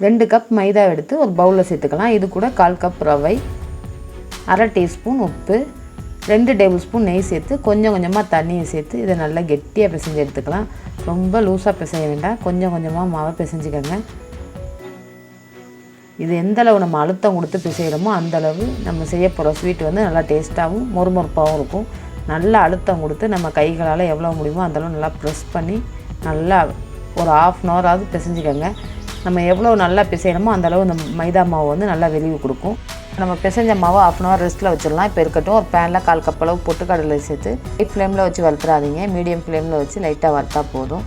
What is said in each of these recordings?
2 cup மைதா எடுத்து ஒரு பவுலில் சேர்த்துக்கலாம். இது கூட 1/4 கப் ரவை, 1/2 டீஸ்பூன் உப்பு, 2 டேபிள் ஸ்பூன் நெய் சேர்த்து கொஞ்சம் கொஞ்சமாக தண்ணியை சேர்த்து இதை நல்லா கெட்டியாக பிசைஞ்சு எடுத்துக்கலாம். ரொம்ப லூஸாக பிசைய வேண்டாம், கொஞ்சம் கொஞ்சமாக மாவை பிசைஞ்சிக்கோங்க. இது எந்தளவு நம்ம அழுத்தம் கொடுத்து பிசைகிறோமோ அந்தளவு நம்ம செய்ய போகிற ஸ்வீட் வந்து நல்லா டேஸ்ட்டாகவும் மொறுமொறுப்பாகவும் இருக்கும். நல்லா அழுத்தம் கொடுத்து நம்ம கைகளால் எவ்வளோ முடியுமோ அந்தளவு நல்லா ப்ரெஸ் பண்ணி நல்லா ஒரு 1/2 அன் ஹவராவது பிசைஞ்சிக்கோங்க. நம்ம எவ்வளோ நல்லா பிசைகிறோமோ அந்தளவு இந்த மைதா மாவு வந்து நல்லா வெளியே கொடுக்கும். நம்ம பிசைஞ்ச மாவு 1/2 அன் ஹவர் ரெஸ்ட்டில் வச்சிடலாம். இப்போ இருக்கட்டும். ஒரு பேனில் 1/4 கப் அளவு பொட்டுக்கடலை சேர்த்து ஹை ஃப்ளேமில் வச்சு வறுத்துறாதீங்க, மீடியம் ஃப்ளேமில் வச்சு லைட்டாக வறுத்தா போதும்.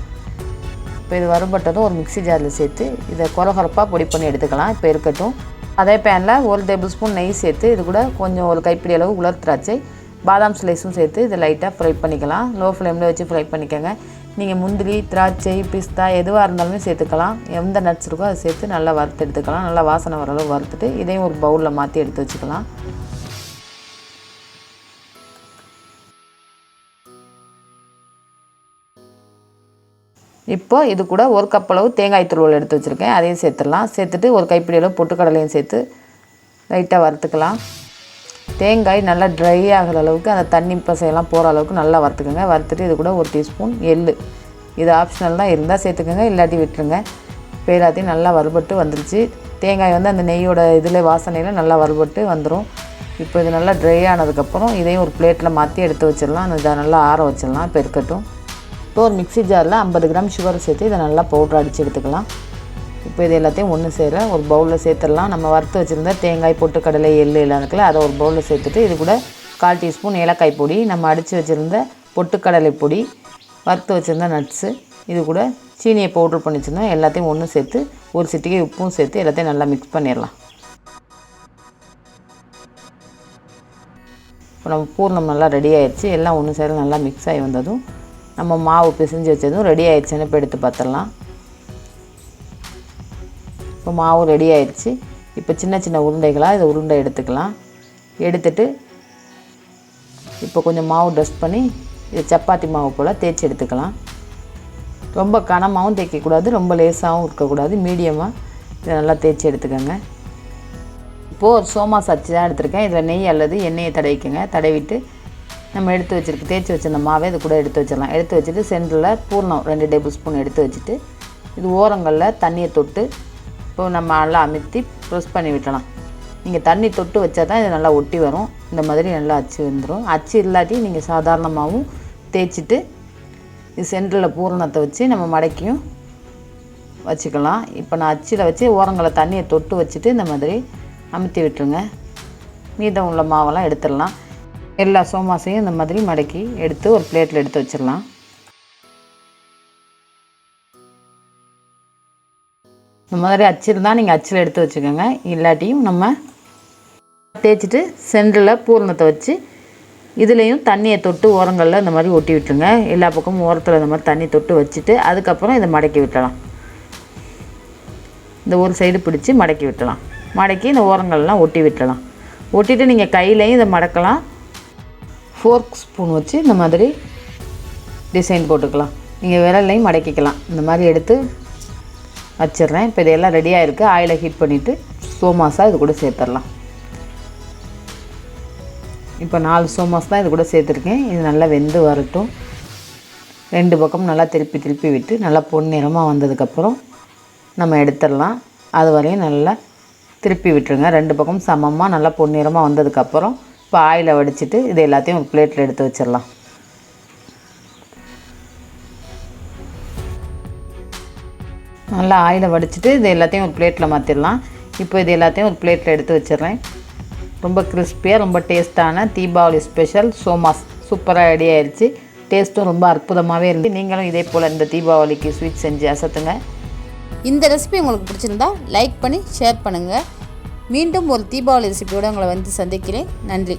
இப்போ இது வறுபட்டதும் ஒரு மிக்ஸி ஜாரில் சேர்த்து இதை கொரகொரப்பாக பொடி பண்ணி எடுத்துக்கலாம். இப்போ இருக்கட்டும். அதே பேனில் 1 டேபிள் ஸ்பூன் நெய் சேர்த்து இது கூட கொஞ்சம் ஒரு கைப்பிடி அளவு உலர் திராட்சை, பாதாம் ஸ்லைஸும் சேர்த்து இதை லைட்டாக ஃப்ரை பண்ணிக்கலாம். லோ ஃப்ளேமில் வச்சு ஃப்ரை பண்ணிக்கோங்க. நீங்கள் முந்திரி, திராட்சை, பிஸ்தா எதுவாக இருந்தாலுமே சேர்த்துக்கலாம். எந்த நட்ஸ் இருக்கோ அதை சேர்த்து நல்லா வறுத்து எடுத்துக்கலாம். நல்லா வாசனை வர அளவு வறுத்துட்டு இதையும் ஒரு பவுலில் மாற்றி எடுத்து வச்சுக்கலாம். இப்போ இது கூட 1 கப் அளவு தேங்காய் துருவல் எடுத்து வச்சுருக்கேன், அதையும் சேர்த்துடலாம். சேர்த்துட்டு ஒரு கைப்பிடி அளவு பொட்டுக்கடலையும் சேர்த்து லைட்டாக வறுத்துக்கலாம். தேங்காய் நல்லா ட்ரை ஆகிற அளவுக்கு அந்த தண்ணி பசையெல்லாம் போகிற அளவுக்கு நல்லா வறுத்துக்கோங்க. வறுத்துட்டு இது கூட 1 டீஸ்பூன் எள்ளு, இது ஆப்ஷனல் தான், இருந்தால் சேர்த்துக்கோங்க, இல்லாட்டி விட்டுருங்க. இப்போ எல்லாத்தையும் நல்லா வறுபட்டு வந்துருச்சு. தேங்காய் வந்து அந்த நெய்யோட இதில் வாசனையில் நல்லா வறுபட்டு வந்துடும். இப்போ இது நல்லா ட்ரை ஆனதுக்கப்புறம் இதையும் ஒரு பிளேட்டில் மாற்றி எடுத்து வச்சிடலாம். இதை நல்லா ஆற வச்சிடலாம். இப்போ இருக்கட்டும். இப்போ ஒரு மிக்ஸி ஜாரில் 50 கிராம் சுகர் சேர்த்து இதை நல்லா பவுடர் அடித்து எடுத்துக்கலாம். இப்போ இது எல்லாத்தையும் ஒன்று சேர ஒரு பவுலில் சேர்த்துடலாம். நம்ம வறுத்து வச்சுருந்த தேங்காய், பொட்டுக்கடலை, எள்ளு எல்லாம் இருக்குல்ல, அதை ஒரு பவுலில் சேர்த்துட்டு இது கூட 1/4 டீஸ்பூன் ஏலக்காய் பொடி, நம்ம அடித்து வச்சுருந்த பொட்டுக்கடலை பொடி, வறுத்து வச்சுருந்த நட்ஸு, இது கூட சீனியை பவுட்ரு பண்ணி வச்சுருந்தோம், எல்லாத்தையும் ஒன்று சேர்த்து ஒரு சிட்டிகை உப்பும் சேர்த்து எல்லாத்தையும் நல்லா மிக்ஸ் பண்ணிடலாம். இப்போ நம்ம பூர்ணம் நல்லா ரெடி ஆயிடுச்சு. எல்லாம் ஒன்று சேர நல்லா மிக்ஸ் ஆகி வந்ததும் நம்ம மாவு பிசைஞ்சு வச்சதும் ரெடி ஆயிடுச்சுன்னு இப்போ எடுத்து பார்த்துடலாம். இப்போ மாவு ரெடி ஆயிடுச்சு. இப்போ சின்ன சின்ன உருண்டைகளாக இதை உருண்டை எடுத்துக்கலாம். எடுத்துட்டு இப்போ கொஞ்சம் மாவு டஸ்ட் பண்ணி இது சப்பாத்தி மாவு போல் தேய்ச்சி எடுத்துக்கலாம். ரொம்ப கனமாகவும் தேய்க்கக்கூடாது, ரொம்ப லேசாகவும் இருக்கக்கூடாது, மீடியமாக இதை நல்லா தேய்ச்சி எடுத்துக்கோங்க. இப்போது ஒரு சோமாஸ் அச்சு தான் எடுத்துருக்கேன். இதில் நெய் அல்லது எண்ணெயை தடவிக்கோங்க. தடவிட்டு நம்ம எடுத்து வச்சுருக்கு தேய்ச்சி வச்சுருந்த மாவை இது கூட எடுத்து வச்சிடலாம். எடுத்து வச்சுட்டு சென்டரில் பூர்ணம் 2 டேபிள் ஸ்பூன் எடுத்து வச்சுட்டு இது ஓரங்களில் தண்ணியை தொட்டு இப்போ நம்ம நல்லா அமுத்தி ப்ரெஸ் பண்ணி விட்டலாம். நீங்கள் தண்ணி தொட்டு வச்சா தான் இது நல்லா ஒட்டி வரும். இந்த மாதிரி நல்லா அச்சு வந்துடும். அச்சு இல்லாட்டி நீங்கள் சாதாரணமாகவும் தேய்ச்சிட்டு இது சென்டரில் பூரணத்தை வச்சு நம்ம மடக்கியும் வச்சுக்கலாம். இப்போ நான் அச்சில் வச்சு ஓரங்களை தண்ணியை தொட்டு வச்சுட்டு இந்த மாதிரி அமுத்தி விட்டுருங்க. மீதம் உள்ள மாவெல்லாம் எடுத்துடலாம். எல்லா சோமாசையும் இந்த மாதிரி மடக்கி எடுத்து ஒரு பிளேட்டில் எடுத்து வச்சிடலாம். இந்த மாதிரி அச்சு இருந்தால் நீங்கள் அச்சில் எடுத்து வச்சுக்கோங்க. இல்லாட்டியும் நம்ம தேய்ச்சிட்டு சென்டரில் பூரணத்தை வச்சு இதுலேயும் தண்ணியை தொட்டு ஓரங்களில் இந்த மாதிரி ஒட்டி விட்டுருங்க. எல்லா பக்கமும் ஓரத்தில் இந்த மாதிரி தண்ணி தொட்டு வச்சுட்டு அதுக்கப்புறம் இதை மடக்கி விட்டலாம். இந்த ஒரு சைடு பிடிச்சி மடக்கி விட்டலாம். மடக்கி இந்த ஓரங்கள்லாம் ஒட்டி விட்டலாம். ஒட்டிட்டு நீங்கள் கையிலையும் இதை மடக்கலாம். ஃபோர்க் ஸ்பூன் வச்சு இந்த மாதிரி டிசைன் போட்டுக்கலாம். நீங்கள் விரல்லையும் மடக்கிக்கலாம். இந்த மாதிரி எடுத்து வச்சிடுறேன். இப்போ இதெல்லாம் ரெடியாக இருக்குது. ஆயிலை ஹீட் பண்ணிவிட்டு சோமாஸாக இது கூட சேர்த்துடலாம். இப்போ 4 சோமாஸ் தான் இது கூட சேர்த்துருக்கேன். இது நல்லா வெந்து வரட்டும். 2 பக்கமும் நல்லா திருப்பி திருப்பி விட்டு நல்லா பொன்னிறமாக வந்ததுக்கப்புறம் நம்ம எடுத்துடலாம். அது வரையும் நல்லா திருப்பி விட்டுருங்க. 2 பக்கமும் சமமாக நல்லா பொன்னிறமாக வந்ததுக்கப்புறம் இப்போ ஆயிலை வடிச்சிட்டு இது எல்லாத்தையும் ஒரு பிளேட்டில் எடுத்து வச்சிடலாம். நல்லா ஆயிலை வடிச்சிட்டு இது எல்லாத்தையும் ஒரு பிளேட்டில் மாற்றிடலாம். இப்போ இது எல்லாத்தையும் ஒரு பிளேட்டில் எடுத்து வச்சிடுறேன். ரொம்ப கிறிஸ்பியாக ரொம்ப டேஸ்ட்டான தீபாவளி ஸ்பெஷல் சோமாஸ் சூப்பராக ரெடி ஆயிடுச்சு. டேஸ்ட்டும் ரொம்ப அற்புதமாகவே இருந்து நீங்களும் இதே போல் இந்த தீபாவளிக்கு ஸ்வீட் செஞ்சு அசத்துங்க. இந்த ரெசிபி உங்களுக்கு பிடிச்சிருந்தா லைக் பண்ணி ஷேர் பண்ணுங்கள். மீண்டும் ஒரு தீபாவளி ரெசிபியோடு உங்களை வந்து சந்திக்கிறேன். நன்றி.